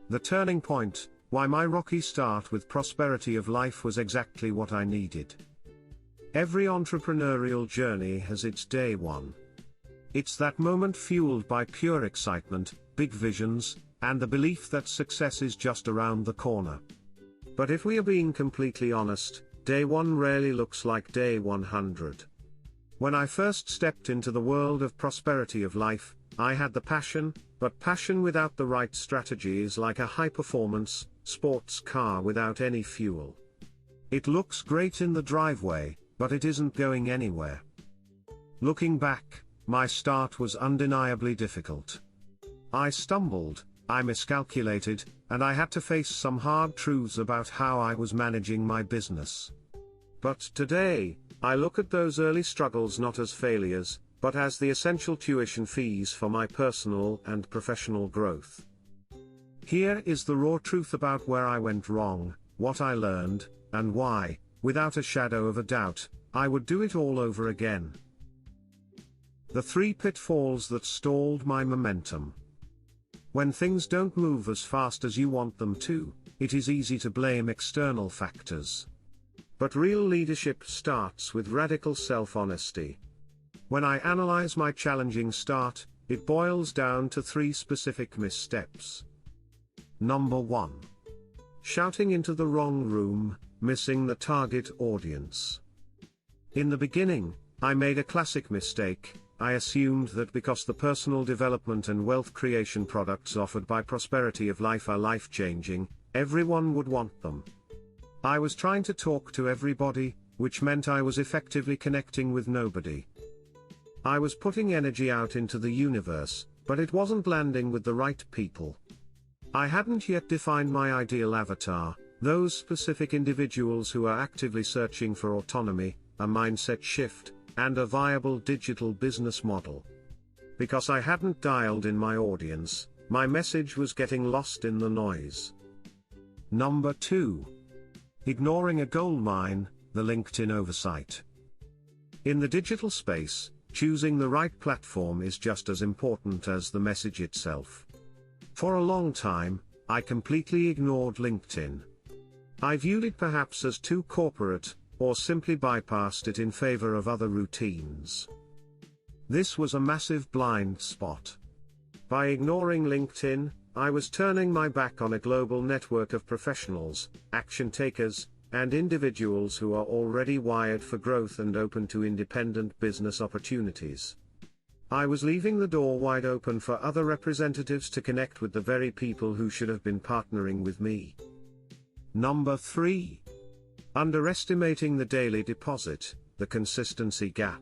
The turning point, why my rocky start with prosperity of life was exactly what I needed. Every entrepreneurial journey has its day one. It's that moment fueled by pure excitement, big visions, and the belief that success is just around the corner. But if we are being completely honest, day one rarely looks like day 100. When I first stepped into the world of prosperity of life, I had the passion, but passion without the right strategy is like a high-performance, sports car without any fuel. It looks great in the driveway, but it isn't going anywhere. Looking back, my start was undeniably difficult. I stumbled, I miscalculated, and I had to face some hard truths about how I was managing my business. But today, I look at those early struggles not as failures, but as the essential tuition fees for my personal and professional growth. Here is the raw truth about where I went wrong, what I learned, and why, without a shadow of a doubt, I would do it all over again. The 3 pitfalls that stalled my momentum. When things don't move as fast as you want them to, it is easy to blame external factors. But real leadership starts with radical self-honesty. When I analyze my challenging start, it boils down to 3 specific missteps. Number 1. Shouting into the wrong room, missing the target audience. In the beginning, I made a classic mistake. I assumed that because the personal development and wealth creation products offered by Prosperity of Life are life-changing, everyone would want them. I was trying to talk to everybody, which meant I was effectively connecting with nobody. I was putting energy out into the universe, but it wasn't landing with the right people. I hadn't yet defined my ideal avatar, those specific individuals who are actively searching for autonomy, a mindset shift, and a viable digital business model. Because I hadn't dialed in my audience, my message was getting lost in the noise. Number 2. Ignoring a goldmine, the LinkedIn oversight. In the digital space, choosing the right platform is just as important as the message itself. For a long time, I completely ignored LinkedIn. I viewed it perhaps as too corporate, or simply bypassed it in favor of other routines. This was a massive blind spot. By ignoring LinkedIn, I was turning my back on a global network of professionals, action takers, and individuals who are already wired for growth and open to independent business opportunities. I was leaving the door wide open for other representatives to connect with the very people who should have been partnering with me. Number 3. Underestimating the daily deposit, the consistency gap.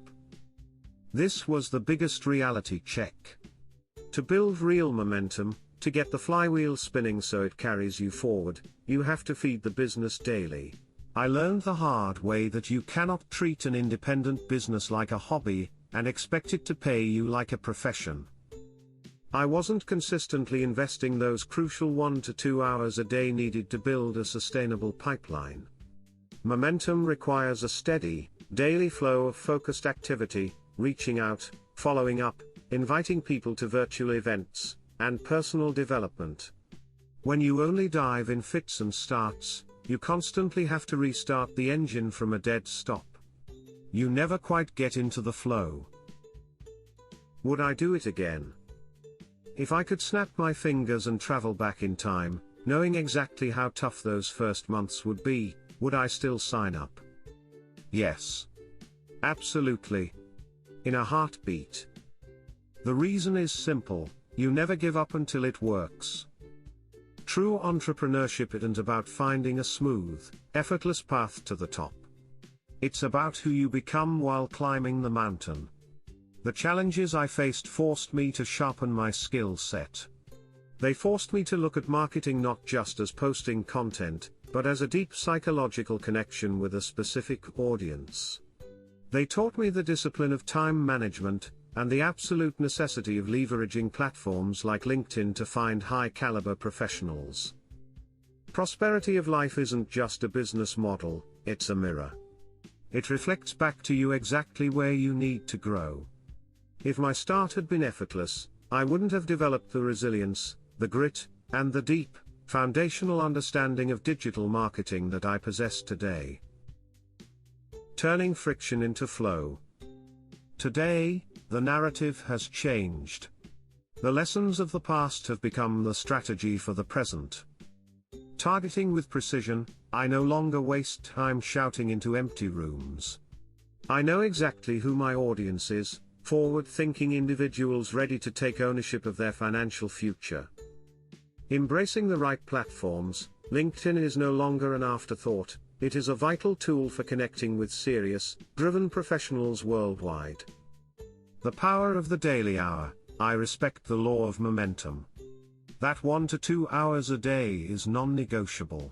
This was the biggest reality check. To build real momentum, to get the flywheel spinning so it carries you forward, you have to feed the business daily. I learned the hard way that you cannot treat an independent business like a hobby, and expect it to pay you like a profession. I wasn't consistently investing those crucial 1 to 2 hours a day needed to build a sustainable pipeline. Momentum requires a steady, daily flow of focused activity, reaching out, following up, inviting people to virtual events, and personal development. When you only dive in fits and starts, you constantly have to restart the engine from a dead stop. You never quite get into the flow. Would I do it again? If I could snap my fingers and travel back in time, knowing exactly how tough those first months would be, would I still sign up? Yes. Absolutely. In a heartbeat. The reason is simple: you never give up until it works. True entrepreneurship isn't about finding a smooth, effortless path to the top. It's about who you become while climbing the mountain. The challenges I faced forced me to sharpen my skill set. They forced me to look at marketing not just as posting content, but as a deep psychological connection with a specific audience. They taught me the discipline of time management, and the absolute necessity of leveraging platforms like LinkedIn to find high-caliber professionals. Prosperity of Life isn't just a business model, it's a mirror. It reflects back to you exactly where you need to grow. If my start had been effortless, I wouldn't have developed the resilience, the grit, and the deep, foundational understanding of digital marketing that I possess today. Turning friction into flow. Today, the narrative has changed. The lessons of the past have become the strategy for the present. Targeting with precision, I no longer waste time shouting into empty rooms. I know exactly who my audience is, forward-thinking individuals ready to take ownership of their financial future. Embracing the right platforms, LinkedIn is no longer an afterthought, it is a vital tool for connecting with serious, driven professionals worldwide. The power of the daily hour. I respect the law of momentum. That 1 to 2 hours a day is non-negotiable.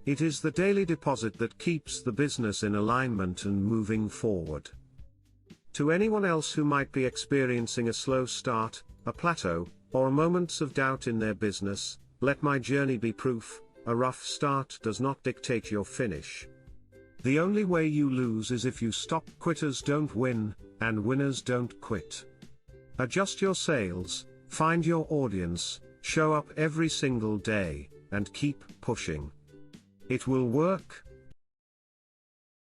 It is the daily deposit that keeps the business in alignment and moving forward. To anyone else who might be experiencing a slow start, a plateau, or moments of doubt in their business, let my journey be proof: a rough start does not dictate your finish. The only way you lose is if you stop. Quitters don't win, and winners don't quit. Adjust your sails, find your audience, show up every single day, and keep pushing. It will work.